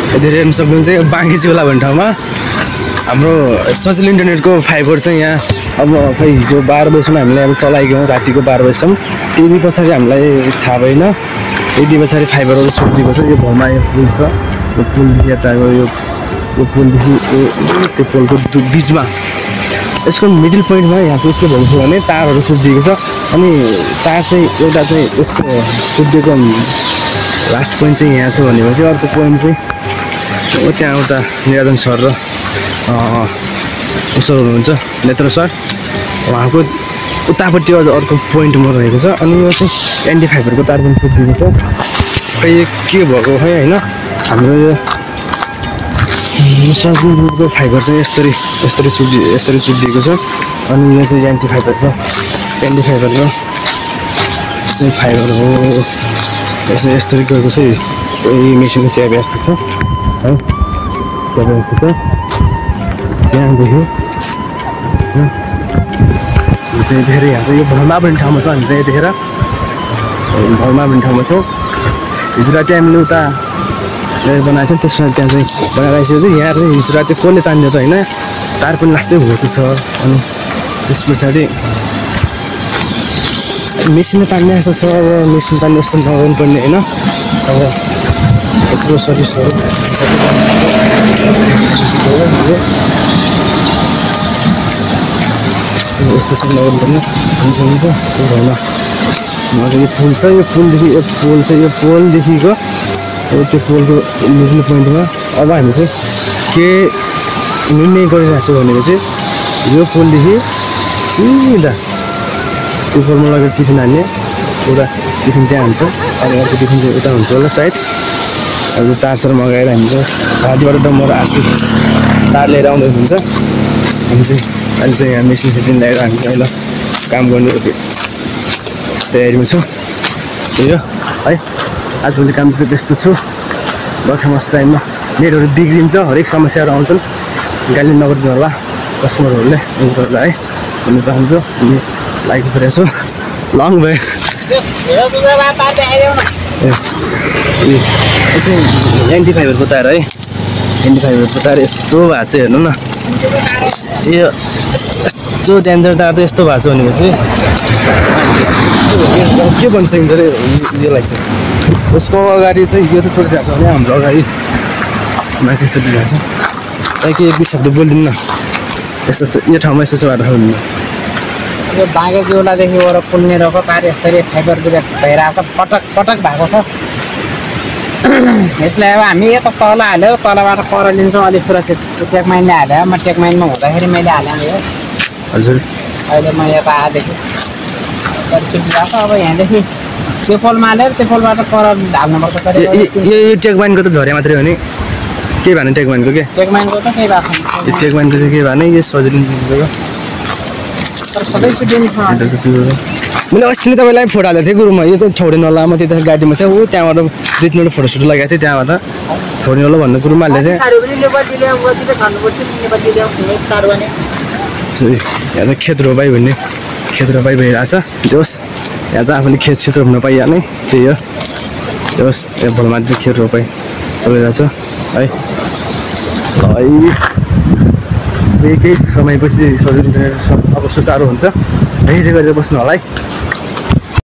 धेरै हेर्न सक्नुहुन्छ बाँकी चोला भन्ने ठाउँमा हाम्रो सजिलो इन्टरनेटको फाइबर चाहिँ यहाँ अब खै हिजो 12 बजीसम्म हामीले अब चलाइगयौँ रातिको 12 बजीसम्म त्यति पछाडि हामीलाई थाहा भएन यति पछाडि फाइबरहरू छोडिदिएको छ यो भौमा यो पुल छ यो पुलदेखि यता यो पुलदेखि त्यो पुलको बिचमा यसको मिडल पोइन्टमा यहाँ चाहिँ के भएको छ भने तारहरू सुत्दिएको छ अनि तार चाहिँ एउटा चाहिँ यसको सुत्दिएको लास्ट पोइन्ट चाहिँ यहाँ छ भनेपछि अर्को पोइन्ट चाहिँ त्यहाँ उता निराजन सर र उसो हुनुहुन्छ नेत्र सर उहाँको उतापट्टि अझ अर्को पोइन्टमा रहेको छ अनि यो चाहिँ एन्टी फाइबरको तार पनि सुत्दिएको छ खै के भएको खै होइन हाम्रो यो सजिलो फाइबर चाहिँ यसरी सुत्दिएको छ अनि यो चाहिँ एन्टी फाइबरको चाहिँ फाइबर हो यसरी गएको छ यही मेसिन चाहिँ यस्तो छ है यस्तो छ त्यहाँदेखि चाहिँ धेरै यहाँ चाहिँ यो भौमा भन्ने ठाउँमा छ हामी चाहिँ यतिखेर भौमा भन्ने ठाउँमा छौँ हिजो राति हामीले उता बनाएको थियौँ त्यसमा त्यहाँ चाहिँ बनाइरहेको चाहिँ यहाँ चाहिँ हिजो राति कसले तानिदियो त होइन तार पनि लास्टै होचो छ अनि त्यस पछाडि मेसिनले तान्ने जस्तो छ अब मेसिन तान्ने जस्तो नगर्नु पर्ने होइन अब यत्रो सर्भिसहरू यस्तो सब नगर्नु पर्ने हुन्छ त्यो भएन यो पुल छ यो पोलदेखिको अब त्यो पोलको मिडल पोइन्टमा अब हामी चाहिँ के निर्णय गरिरहेको छौँ भनेको चाहिँ यो पोलदेखि सिधा त्यो पोलमा लगेर टिफिन हान्ने एउटा टिफिन त्यहाँ हुन्छ अनि अर्को टिफिन चाहिँ उता हुन्छ होला सायद अब तारसर मगाएर हामी चाहिँ घाँटीबाट डम्बर आसी तार लिएर आउँदै हुन्छ हामी चाहिँ अहिले चाहिँ यहाँ मेसिन फिटिङ ल्याएर हामी चाहिँ अहिले काम गर्ने तयारीमा छौँ त्यही हो है आजभोलि काम चाहिँ त्यस्तो छु बर्खामास टाइममा नेटहरू बिग्रिन्छ हरेक समस्याहरू आउँछन् गाली नगरिदिनु होला कस्टमरहरूले है भन्न चाहन्छु अनि लाइक गरेको छु लङ भयो चाहिँ एन्टी फाइबरको तार है एन्टी फाइबरको तार यस्तो भएको छ हेर्नु न यो यस्तो डेन्जर तार त यस्तो भएको छ भनेपछि के भन्न सकिन्छ अरे यसलाई चाहिँ उसको अगाडि चाहिँ यो त छोडिरहेको छ भने हाम्रो अगाडि माथि छुटिरहेको छ त्यहाँदेखि एक दुई शब्द बोलिदिनु न यस्तो यो ठाउँमा यस्तो चाहिँ बाटो यो बाँके जिउलादेखि वर पुल्ने रहेको तार यसरी फाइबर ब्रेक भइरहेको छ पटक भएको छ यसलाई अब हामी यता तल हाल्यो तलबाट पर लिन्छौँ अलिक सुरक्षित टेक माइनले हाल्यो म टेक माइनमा हुँदाखेरि मैले हालेँ हो हजुर अहिले म यता आएदेखि छुटिरहेको छ अब यहाँदेखि त्यो पोलमा हालेर त्यो पोलबाट पर हाल्नुपर्छ यो टेक माइनको त झरे मात्रै हो नि के भने टेक माइनको के टेक माइनको त केही भएको छैन यो टेक माइनको चाहिँ के भने यो सजिलो सधैँ छुट्टिने मैले अस्ति नै तपाईँलाई फोटो हालेको थिएँ गुरुमा यो चाहिँ छोडेन होला म त्यता गाडीमा थियो ऊ त्यहाँबाट 2 मिनट फोटोसुट लगाएको थिएँ त्यहाँबाट छोडेन होला भन्ने कुरोमा हालेको थिएँ यहाँ चाहिँ खेत रोपाइ भन्ने खेत रोपाइ भइरहेको छ जोस् यहाँ चाहिँ आफूले खेत रोप्न पाइहाल्ने त्यही हो जोस् यहाँ भोलमाथि खेत रोपाइ चलिरहेको छ है केही समयपछि सजिलो अब सुचारू हुन्छ रेडी गरेर बस्नु होला है।